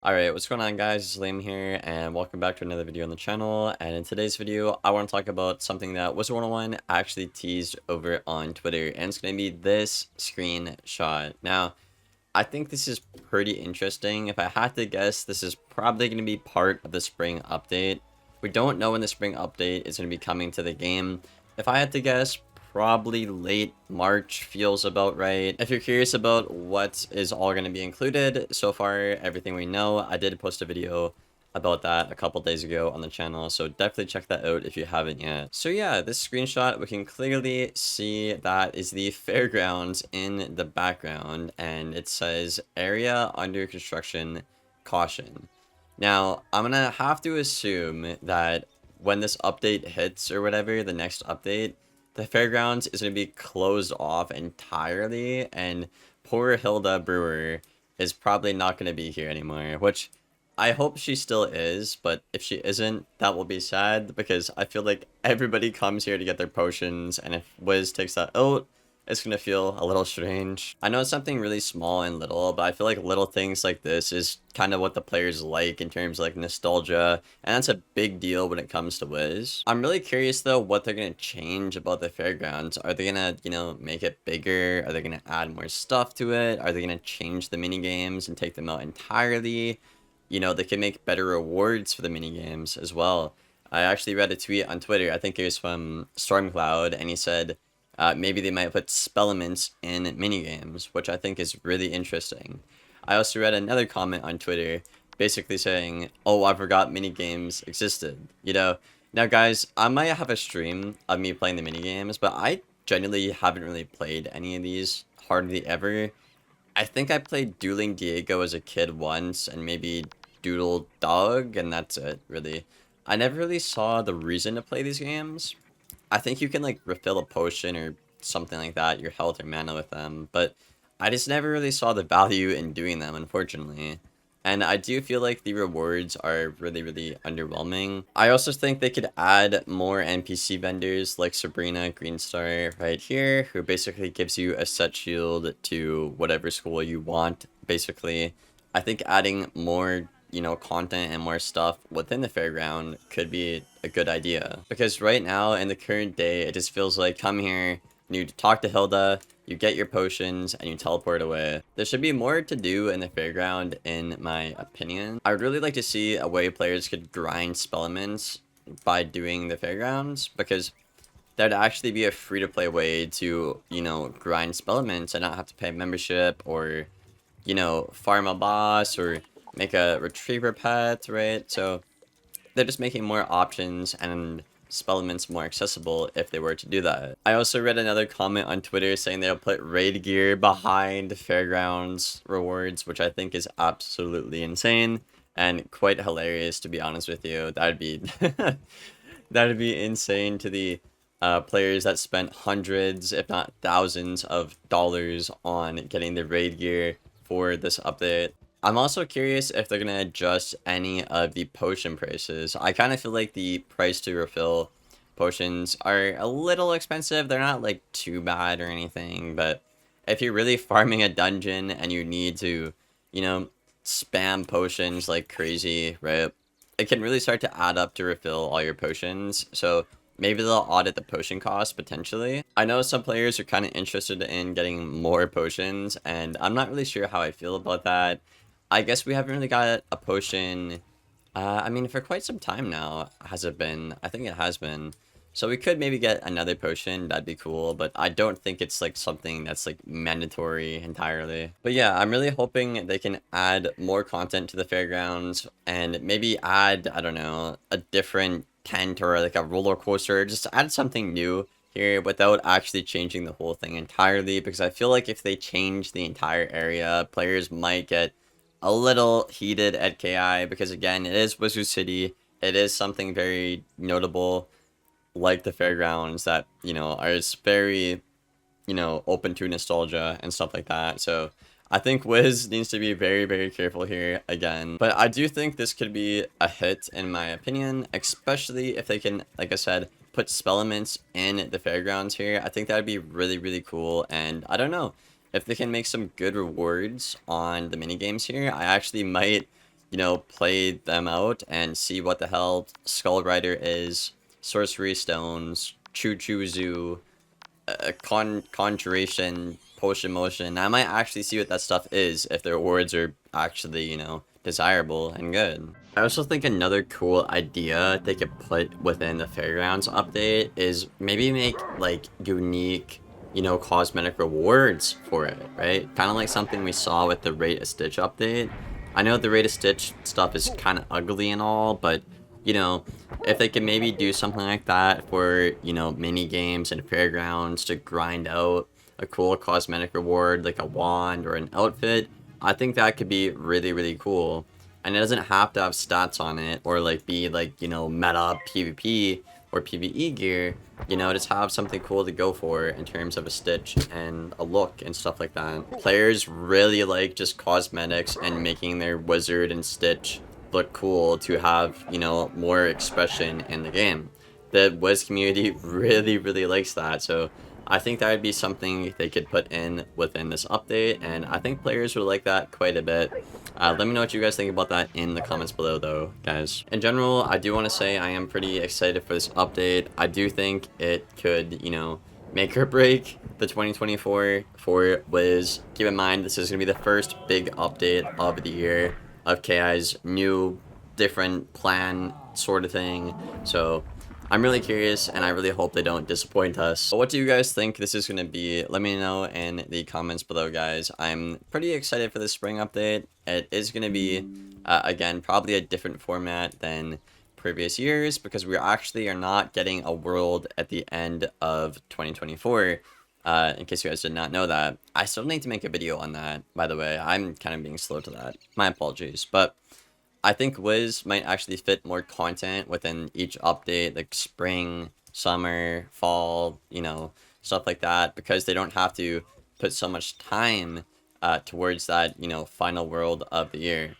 Alright, what's going on guys, it's Liam here, and welcome back to another video on the channel. And in today's video, I want to talk about something that Wizard101 actually teased over on Twitter, and it's going to be this screenshot. Now, I think this is pretty interesting. If I had to guess, this is probably going to be part of the spring update. We don't know when the spring update is going to be coming to the game. If I had to guess, probably late March feels about right. If you're curious about what is all going to be included, so far, everything we know, I did post a video about that a couple days ago on the channel, so definitely check that out if you haven't yet. So yeah, this screenshot, we can clearly see that is the Fairgrounds in the background, and it says area under construction, caution. Now, I'm gonna have to assume that when this update hits or whatever, the next update, the Fairgrounds is going to be closed off entirely, and poor Hilda Brewer is probably not going to be here anymore, which I hope she still is, but if she isn't, that will be sad, because I feel like everybody comes here to get their potions, and if Wiz takes that out, it's going to feel a little strange. I know it's something really small and little, but I feel like little things like this is kind of what the players like in terms of like nostalgia, and that's a big deal when it comes to Wiz. I'm really curious though what they're going to change about the Fairgrounds. Are they going to, make it bigger? Are they going to add more stuff to it? Are they going to change the mini games and take them out entirely? They can make better rewards for the mini games as well. I actually read a tweet on Twitter, I think it was from Stormcloud, and he said, maybe they might put spellements in minigames, which I think is really interesting. I also read another comment on Twitter basically saying, oh, I forgot minigames existed. Now guys, I might have a stream of me playing the minigames, but I genuinely haven't really played any of these hardly ever. I think I played Dueling Diego as a kid once, and maybe Doodle Dog, and that's it, really. I never really saw the reason to play these games. I think you can like refill a potion or something like that, your health or mana with them, but I just never really saw the value in doing them, unfortunately. And I do feel like the rewards are really, really underwhelming. I also think they could add more NPC vendors like Sabrina Greenstar right here, who basically gives you a set shield to whatever school you want, basically. I think adding more content and more stuff within the fairground could be a good idea. Because right now, in the current day, it just feels like come here, you talk to Hilda, you get your potions, and you teleport away. There should be more to do in the fairground, in my opinion. I would really like to see a way players could grind spellements by doing the fairgrounds, because that'd actually be a free-to-play way to, grind spellements and not have to pay membership or, farm a boss or make a retriever pet, right? So they're just making more options and spellements more accessible if they were to do that. I also read another comment on Twitter saying they'll put raid gear behind Fairgrounds rewards, which I think is absolutely insane and quite hilarious, to be honest with you. That'd be that'd be insane to the players that spent hundreds, if not thousands, of dollars on getting the raid gear for this update. I'm also curious if they're going to adjust any of the potion prices. I kind of feel like the price to refill potions are a little expensive. They're not like too bad or anything, but if you're really farming a dungeon and you need to, spam potions like crazy, right? It can really start to add up to refill all your potions. So maybe they'll audit the potion cost potentially. I know some players are kind of interested in getting more potions, and I'm not really sure how I feel about that. I guess we haven't really got a potion, I mean, for quite some time now, has it been? I think it has been. So we could maybe get another potion, that'd be cool, but I don't think it's like something that's like mandatory entirely. But yeah, I'm really hoping they can add more content to the fairgrounds and maybe add, I don't know, a different tent or like a roller coaster, just add something new here without actually changing the whole thing entirely, because I feel like if they change the entire area, players might get a little heated at KI, because again, it is Wizard City. It is something very notable, like the fairgrounds, that, are just very, open to nostalgia and stuff like that. So I think Wiz needs to be very, very careful here again. But I do think this could be a hit in my opinion, especially if they can, like I said, put spellements in the fairgrounds here. I think that would be really, really cool. And I don't know, if they can make some good rewards on the mini games here, I actually might you know, play them out and see what the hell Skull Rider is, Sorcery Stones, Choo Choo Zoo, Conjuration, Potion Motion. I might actually see what that stuff is if their rewards are actually, you know, desirable and good. I also think another cool idea they could put within the Fairgrounds update is maybe make like unique, you know, cosmetic rewards for it, right? Kind of like something we saw with the Rate of Stitch update. I know the Rate of Stitch stuff is kind of ugly and all, but you know, if they could maybe do something like that for, you know, mini games and Fairgrounds to grind out a cool cosmetic reward like a wand or an outfit, I think that could be really, really cool. And it doesn't have to have stats on it or like be like, you know, meta PvP or PvE gear. You know, just have something cool to go for in terms of a Stitch and a look and stuff like that. Players really like just cosmetics and making their Wizard and Stitch look cool to have, you know, more expression in the game. The Wiz community really, really likes that, so I think that would be something they could put in within this update, and I think players would like that quite a bit. Let me know what you guys think about that in the comments below, though, guys. In general, I do want to say I am pretty excited for this update. I do think it could, you know, make or break the 2024 for Wiz. Keep in mind, this is going to be the first big update of the year of KI's new, different plan sort of thing. So I'm really curious, and I really hope they don't disappoint us. But what do you guys think this is going to be? Let me know in the comments below, guys. I'm pretty excited for the spring update. It is going to be, again, probably a different format than previous years because we actually are not getting a world at the end of 2024. In case you guys did not know that. I still need to make a video on that, by the way. I'm kind of being slow to that. My apologies. But I think Wiz might actually fit more content within each update, like spring, summer, fall, you know, stuff like that, because they don't have to put so much time towards that, you know, final world of the year.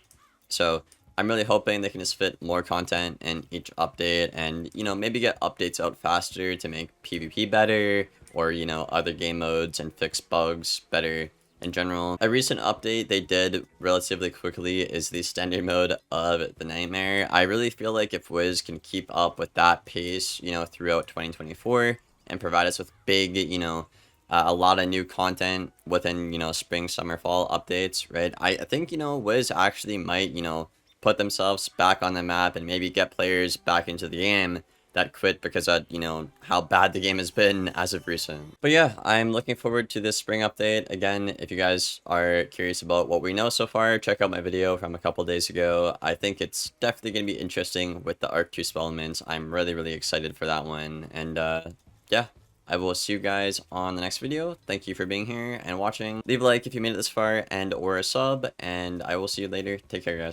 So I'm really hoping they can just fit more content in each update and, you know, maybe get updates out faster to make PvP better or, you know, other game modes and fix bugs better in general. A recent update they did relatively quickly is the standard mode of the Nightmare. I really feel like if Wiz can keep up with that pace, you know, throughout 2024 and provide us with big, you know, a lot of new content within, you know, spring, summer, fall updates, right? I think, you know, Wiz actually might, you know, put themselves back on the map and maybe get players back into the game that quit because of, you know, how bad the game has been as of recent. But yeah, I'm looking forward to this spring update. Again, if you guys are curious about what we know so far, check out my video from a couple days ago. I think it's definitely going to be interesting with the Arc 2 Spellments. I'm really, really excited for that one. And yeah, I will see you guys on the next video. Thank you for being here and watching. Leave a like if you made it this far and or a sub, and I will see you later. Take care, guys.